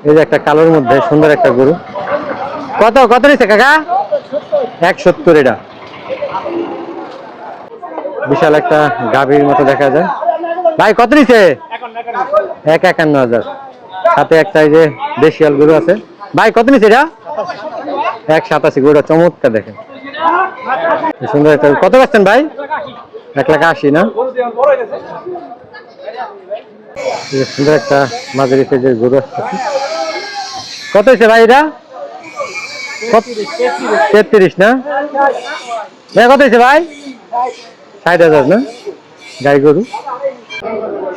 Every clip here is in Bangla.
এই যে একটা কালোর মধ্যে সুন্দর একটা গরু। কত কত নিচ্ছে কাকা? 170 এটা। বিশাল একটা গাভীর মতো দেখা যায়। ভাই কত নিচ্ছে? 151,000। সাথে একটা এই যে দেশিয়াল গরু আছে। ভাই কত নিচ্ছে এটা? 187। গরুটা চমৎকার দেখেন, সুন্দর একটা। কত পাচ্ছেন ভাই? 1,80,000 না? সুন্দর একটা মাঝারি সাইজের গরু আসছে। কত হয়েছে ভাই এটা? 33 না? কত হয়েছে ভাই? 60,000 না? গাই গরু।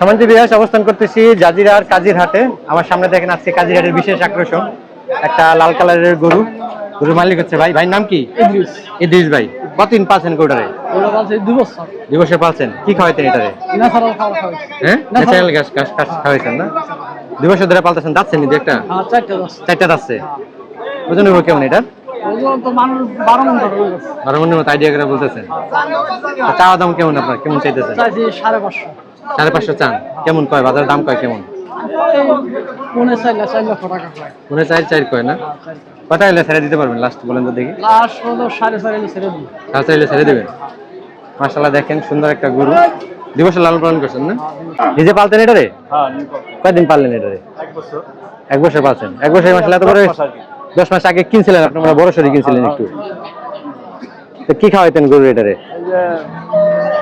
সমান্তি বিহাস অবস্থান করতেছি জাজিরার কাজির হাটে। আমার সামনে দেখেন আজকে কাজির হাটের বিশেষ আকর্ষণ একটা লাল কালারের গরু। গরুর মালিক হচ্ছে ভাই। ভাই নাম কি? ইদ্রিস ভাই। কতদিন পালছেন গরুটারে? 2 বছর পালছেন। কি খাওয়াইতেন এটারে? হ্যাঁ, ন্যাচারাল ঘাস খাওয়াইছেন না? 2 বছর ধরে পালতেছেন। যাচ্ছেন নি একটা? 4টা যাচ্ছে। ওজন হইব কেমন এটা? 12 মনের মতো আইডিয়া করে বলতেছেন। চাওয়া দাম কেমন আপনার? কেমন চাইতেছেন? 550 চান। কেমন কয় বাজারের দাম কয় কেমন? 4.5 কয় না? কত হলে ছেড়ে দিতে পারবেন লাস্ট বলেন তো দেখি। 4.5 ছেড়ে দিবেন। মাশাআল্লাহ দেখেন সুন্দর একটা গরু। 2 বছর লালন পালন করছেন না? নিজে পালতেন এটারে? কয়দিন পাললেন এটারে? 1 বছর পালছেন। 1 বছর মাশাআল্লাহ এত বড়। 10 মাস আগে কিনছিলেন আপনি, মানে বড় সরি কিনছিলেন একটু। তো কি খাওয়াইতেন গরু এটারে?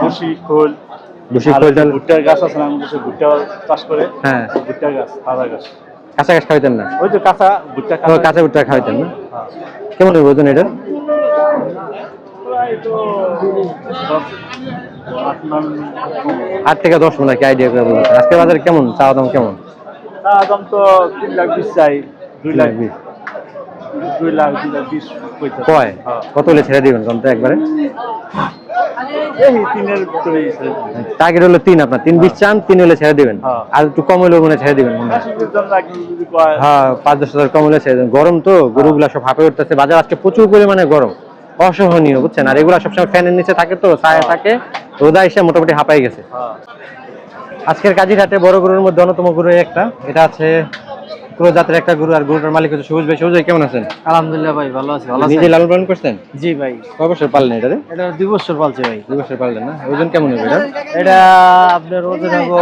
ভুসি খোল। ভুট্টার গাছ আছে না, আমাদের ভুট্টা চাষ করে। হ্যাঁ, ভুট্টার গাছ, কাঁচা গাছ। কাঁচা ঘাস খাওয়াইতেন না? ওই তো কাঁচা ভুট্টা। কাঁচা ভুট্টা খাওয়াইতেন না? কেমন ওজন এটা? 8 থেকে 10 মনে হয় আইডিয়া করে বলতেন। আজকে বাজারে কেমন চাওয়া দাম কেমন? চাওয়া দাম তো 3,20,000 চাই। 2,20,000 কয় কত হলে ছেড়ে দিবেন কোন তো একবারে? এই 3-এর ভিতরে টার্গেট হলো 3। আপনার 3.20 চান, 3 হলে ছেড়ে দিবেন। আর একটু কম হলে মনে ছেড়ে দিবেন মনে হয়। হ্যাঁ, 5-10,000 কম হলে ছেড়ে দেবেন। গরম তো গরুগুলা সব হাঁপে উঠতেছে। বাজার আজকে প্রচুর পরিমাণে গরম, অসহনীয় বুঝছেন। আর এগুলা সবসময় ফ্যানের নিচে থাকে তো, ছায়া থাকে, রোদা এসে মোটামুটি হাঁপাই গেছে। আজকের কাজির হাটে বড় গরুর মধ্যে অন্যতম গরু একটা। এটা আছে পুরো জাতের একটা গরু। আর গরুটার মালিক হচ্ছে সবুজ ভাই। সবুজ ভাই কেমন আছেন? আলহামদুলিল্লাহ ভাই, ভালো আছি। ভালো আছেন? নিজে লালন পালন করছেন? জি ভাই। কয় বছর পাললেন এটারে? এটা 2 বছর পালছে ভাই। 2 বছর পাললেন না? ওজন কেমন হবে এটা? এটা আপনার ওজন হবে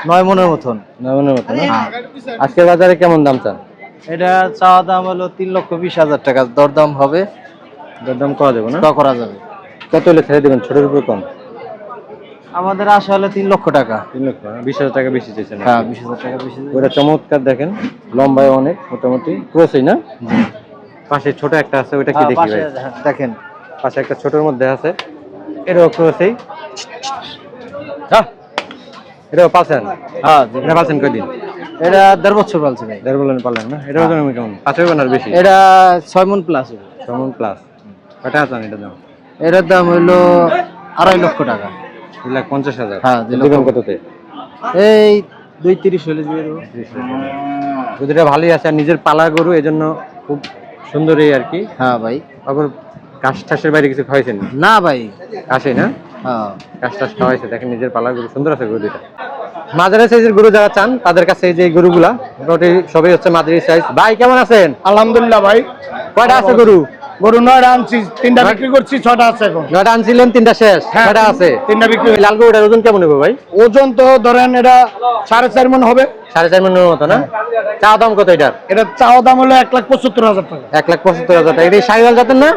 9 মনের মতন। 9 মনের মতো না? আজকের বাজারে কেমন দাম চান? এটা চাওয়া দাম হলো 3,20,000 টাকা। দরদাম হবে। দরদাম করা যাবে না? করা যাবে। কত হলে ছেড়ে দেবেন? ছোটের উপর কম? আমাদের আশা হলো 3 লক্ষ টাকা। 3 লক্ষ? 20,000 টাকা বেশি চাইছেন? হ্যাঁ, 20,000 টাকা বেশি। ওটা চমৎকার দেখেন, লম্বায় অনেক, মোটামুটি ক্রসই না? পাশে ছোট একটা আছে, ওইটা কি দেখি ভাই? দেখেন পাশে একটা ছোটর মধ্যে আছে, এটাও ক্রসই। হ্যাঁ, এটাও পালছেন? হ্যাঁ, এটা পালছেন কয়দিন? এটা 1.5 বছর পালছে ভাই। 1.5 বছর পাললেন না? এটা ওজন কেমন? 5 হবে না বেশি? এটা 6 মন প্লাস। 6 মণ প্লাস। কয়টা আছেন এটার দাম? এটার দাম হলো 2.5 লক্ষ টাকা। 2,50,000। হ্যাঁ, দিবেন কততে? এই 2-30 হলে দিয়ে দেবো। গরুটা ভালোই আছে, আর নিজের পালা গরু, এজন্য খুব সুন্দরই আর কি। হ্যাঁ ভাই। আবার ঘাস ঠাসের বাইরে কিছু খাওয়াইছেন? না ভাই, ঘাসই না? হ্যাঁ, ঘাস টাস খাওয়াইছে। দেখেন নিজের পালা গরু, সুন্দর আছে গরু দুটা। মাঝারি সাইজের গরু যারা চান তাদের কাছে এই যে গরুগুলা মোটামুটি সবই হচ্ছে মাঝারি সাইজ। ভাই কেমন আছেন? আলহামদুলিল্লাহ ভাই। কয়টা আছে গরু? গরু 9টা আনছি, 3টা বিক্রি করছি, 6টা আছে এখন। 9টা আনছিলেন, 3টা শেষ, 6টা আছে। 3টা বিক্রি। লাল গরুটার ওজন কেমন হবে ভাই? ওজন তো ধরেন এটা 4.5 মণ হবে। 4.5 মণের মতো না? চা দাম কত এটার? এটা চাওয়া দাম হলো 1,75,000 টাকা। 1,75,000 টাকা। এটা শাহিওয়াল জাতের না?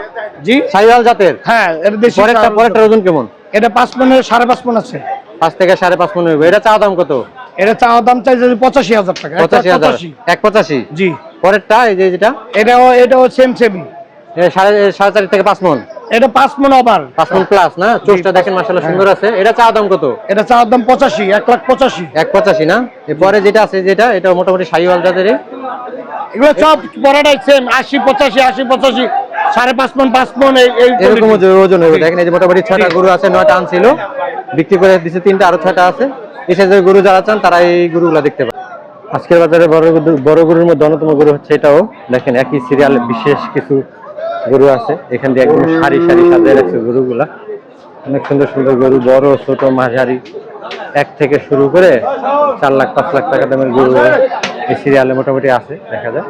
জি, শাহিওয়াল জাতের। হ্যাঁ, এটা দেশি। পরেরটার ওজন কেমন? এটা 5 মণের 5.5 মণ আছে। 5 থেকে 5.5 মণ হবে। এটা চা দাম কত? এটা চাওয়া দাম চাই 85,000 টাকা। 85,000। 1,85? জি। পরেরটা এই যে যেটা, এটাও সেমই। 4.5 থেকে 5 মণ। এটা 5 মণ আবার 5 মণ প্লাস না? চোষটা দেখেন মাশাআল্লাহ সুন্দর আছে। এটা চা দাম কত? এটা চাওয়ার দাম 85, 1,85,000। 1,85 না? এরপরে যেটা আছে যেটা, এটা মোটামুটি শাহিওয়াল জাতের। এগুলো সব পরাটাই সেম, 80-85, 80-85, 5.5 মণ, 5 মণ এরকম ওজন হবে। দেখেন এই যে মোটামুটি 6টা গরু আছে, 9টা আনছিল, বিক্রি করে দিচ্ছে 3টা, আরো 6টা আছে। এই সাইজের গরু যারা চান তারা এই গরুগুলা দেখতে পারে। আজকের বাজারে বড় গরুর মধ্যে অন্যতম গরু হচ্ছে এটাও। দেখেন একই সিরিয়াল বিশেষ কিছু গরু আছে, এখান দিয়ে একদম সারি সারি সাজিয়ে রাখছে গরুগুলা। অনেক সুন্দর সুন্দর গরু, বড় ছোট মাঝারি, 1 থেকে শুরু করে 4 লাখ 5 লাখ টাকা দামের গরু এই সিরিয়ালে মোটামুটি আছে, দেখা যায়।